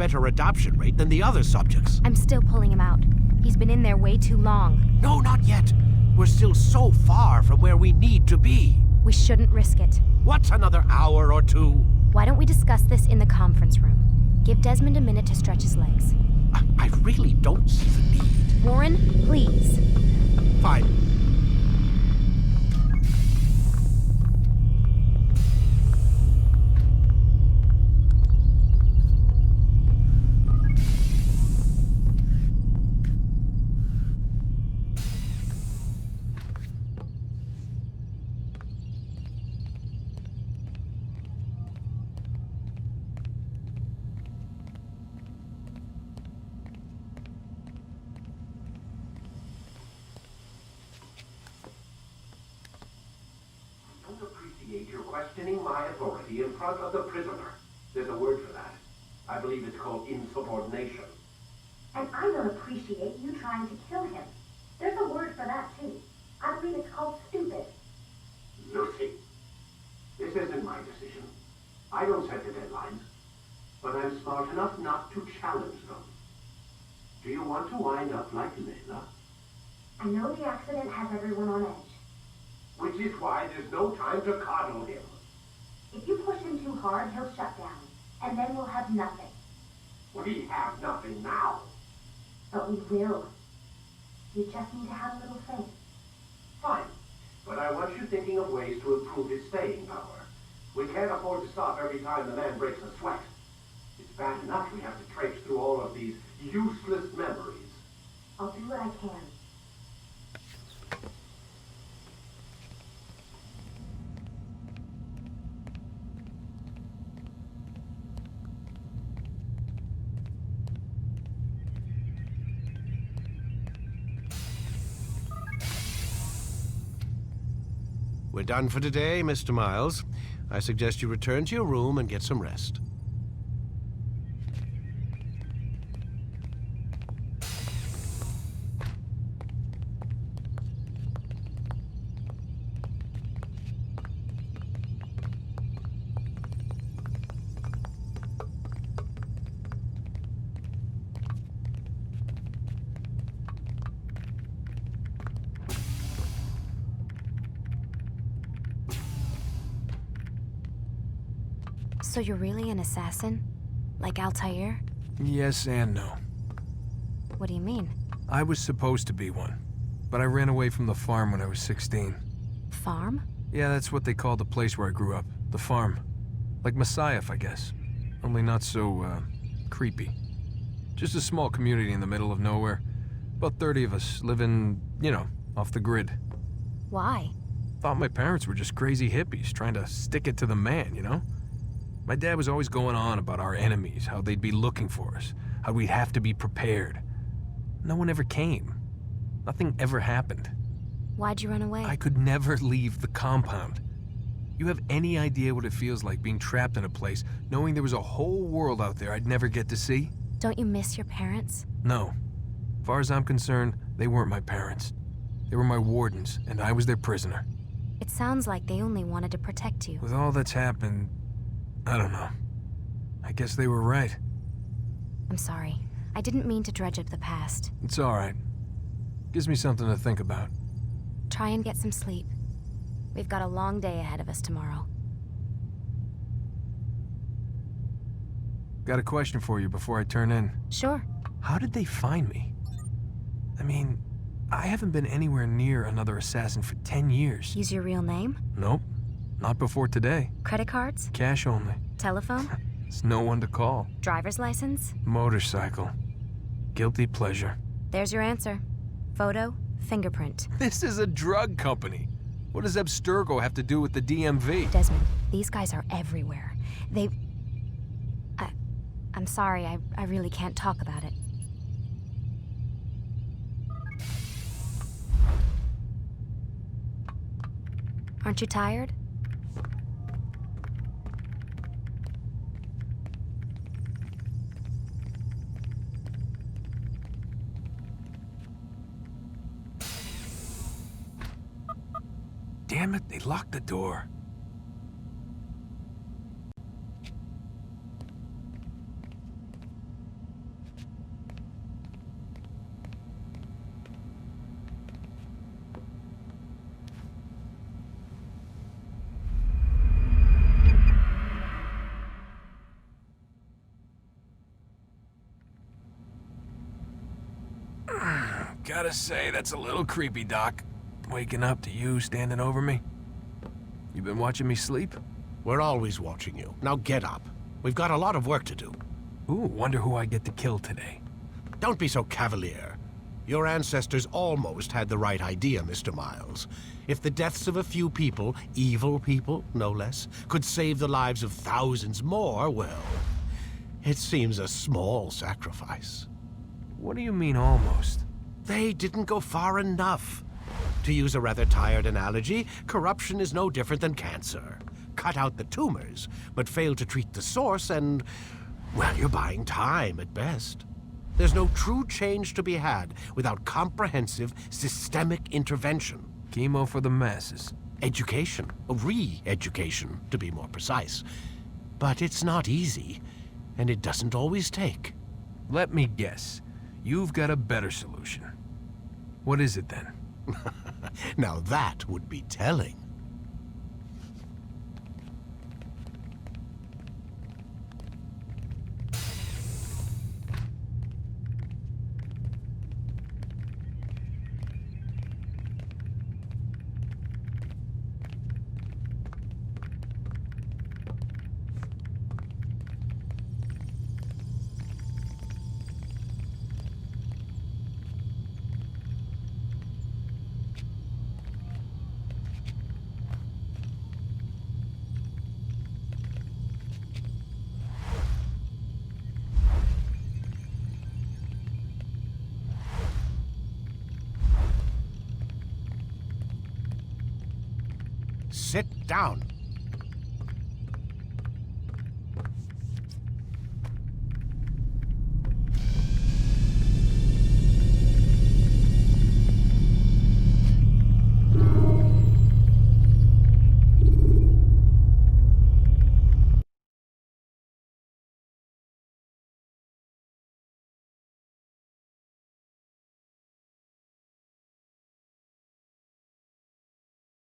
better adoption rate than the other subjects. I'm still pulling him out. He's been in there way too long. No, not yet. We're still so far from where we need to be. We shouldn't risk it. What's another hour or two? Why don't we discuss this in the conference room? Give Desmond a minute to stretch his legs. I really don't see the need. Warren, please. Fine. You're questioning my authority in front of the prisoner. There's a word for that. I believe it's called insubordination. And I don't appreciate you trying to kill him. There's a word for that, too. I believe it's called stupid. Lucy, this isn't my decision. I don't set the deadlines. But I'm smart enough not to challenge them. Do you want to wind up like Layla? I know the accident has everyone on edge. Which is why there's no time to coddle him. If you push him too hard, he'll shut down. And then we'll have nothing. We have nothing now. But we will. You just need to have a little faith. Fine. But I want you thinking of ways to improve his staying power. We can't afford to stop every time the man breaks a sweat. It's bad enough we have to traipse through all of these useless memories. I'll do what I can. We're done for today, Mr. Miles. I suggest you return to your room and get some rest. So you're really an assassin? Like Altaïr? Yes and no. What do you mean? I was supposed to be one, but I ran away from the farm when I was 16. Farm? Yeah, that's what they called the place where I grew up. The farm. Like Masyaf, I guess. Only not so, creepy. Just a small community in the middle of nowhere. About 30 of us living, you know, off the grid. Why? Thought my parents were just crazy hippies trying to stick it to the man, you know? My dad was always going on about our enemies, how they'd be looking for us, how we'd have to be prepared. No one ever came. Nothing ever happened. Why'd you run away? I could never leave the compound. You have any idea what it feels like being trapped in a place, knowing there was a whole world out there I'd never get to see? Don't you miss your parents? No. As far as I'm concerned, they weren't my parents. They were my wardens, and I was their prisoner. It sounds like they only wanted to protect you. With all that's happened, I don't know. I guess they were right. I'm sorry. I didn't mean to dredge up the past. It's all right. Gives me something to think about. Try and get some sleep. We've got a long day ahead of us tomorrow. Got a question for you before I turn in. Sure. How did they find me? I mean, I haven't been anywhere near another assassin for 10 years. Use your real name? Nope. Not before today. Credit cards? Cash only. Telephone? There's no one to call. Driver's license? Motorcycle. Guilty pleasure. There's your answer. Photo, fingerprint. This is a drug company. What does Abstergo have to do with the DMV? Desmond, these guys are everywhere. I'm sorry, I really can't talk about it. Aren't you tired? Damn it, they locked the door. Gotta say, that's a little creepy, Doc. Waking up to you standing over me. You been watching me sleep? We're always watching you. Now get up. We've got a lot of work to do. Ooh, wonder who I get to kill today. Don't be so cavalier. Your ancestors almost had the right idea, Mr. Miles. If the deaths of a few people, evil people, no less, could save the lives of thousands more, well, it seems a small sacrifice. What do you mean, almost? They didn't go far enough. To use a rather tired analogy, corruption is no different than cancer. Cut out the tumors, but fail to treat the source and, well, you're buying time at best. There's no true change to be had without comprehensive, systemic intervention. Chemo for the masses. Education, re-education, to be more precise. But it's not easy, and it doesn't always take. Let me guess. You've got a better solution. What is it then? Now that would be telling. Sit down.